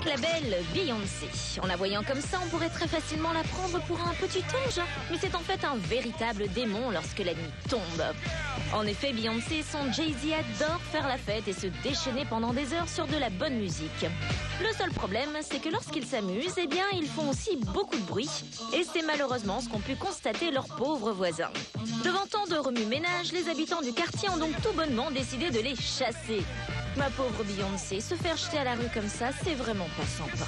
la belle Beyoncé. En la voyant comme ça, on pourrait très facilement la prendre pour un petit ange. Mais c'est en fait un véritable démon lorsque la nuit tombe. En effet, Beyoncé et son Jay-Z adorent faire la fête et se déchaîner pendant des heures sur de la bonne musique. Le seul problème, c'est que lorsqu'ils s'amusent, eh bien, ils font aussi beaucoup de bruit. Et c'est malheureusement ce qu'ont pu constater leurs pauvres voisins. Devant tant de remue-ménage, les habitants du quartier ont donc tout bonnement décidé de les chasser. Ma pauvre Beyoncé, se faire jeter à la rue comme ça, c'est vraiment pas sympa.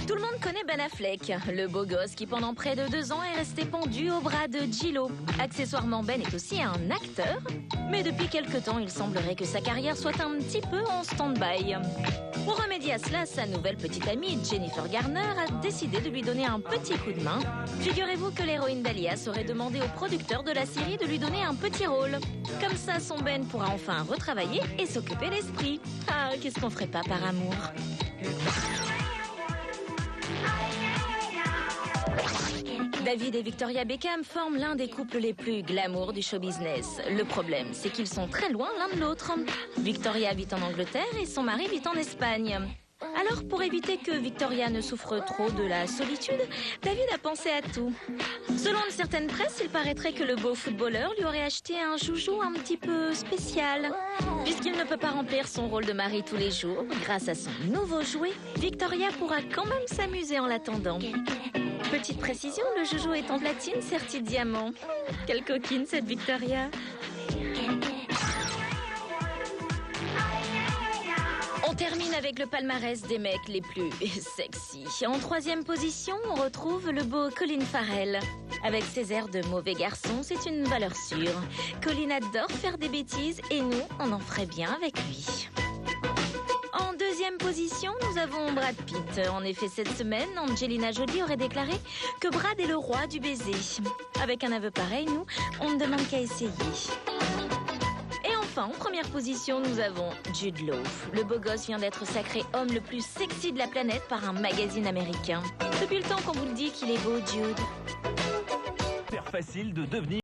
Tout le monde connaît Ben Affleck, le beau gosse qui pendant près de 2 ans est resté pendu au bras de J-Lo. Accessoirement, Ben est aussi un acteur, mais depuis quelque temps, il semblerait que sa carrière soit un petit peu en stand-by. Pour remédier à cela, sa nouvelle petite amie, Jennifer Garner, a décidé de lui donner un petit coup de main. Figurez-vous que l'héroïne d'Alias aurait demandé au producteur de la série de lui donner un petit rôle. Comme ça, son Ben pourra enfin retravailler et s'occuper l'esprit. Ah, qu'est-ce qu'on ferait pas par amour? David et Victoria Beckham forment l'un des couples les plus glamour du show business. Le problème, c'est qu'ils sont très loin l'un de l'autre. Victoria vit en Angleterre et son mari vit en Espagne. Alors, pour éviter que Victoria ne souffre trop de la solitude, David a pensé à tout. Selon une certaine presse, il paraîtrait que le beau footballeur lui aurait acheté un joujou un petit peu spécial. Puisqu'il ne peut pas remplir son rôle de mari tous les jours, grâce à son nouveau jouet, Victoria pourra quand même s'amuser en l'attendant. Petite précision, le joujou est en platine serti de diamants. Quelle coquine cette Victoria. On termine avec le palmarès des mecs les plus sexy. En 3e position, on retrouve le beau Colin Farrell. Avec ses airs de mauvais garçon, c'est une valeur sûre. Colin adore faire des bêtises et nous, on en ferait bien avec lui. En 2e position, nous avons Brad Pitt. En effet, cette semaine, Angelina Jolie aurait déclaré que Brad est le roi du baiser. Avec un aveu pareil, nous, on ne demande qu'à essayer. Et enfin, en 1re position, nous avons Jude Law. Le beau gosse vient d'être sacré homme le plus sexy de la planète par un magazine américain. Depuis le temps qu'on vous le dit qu'il est beau, Jude. Facile de devenir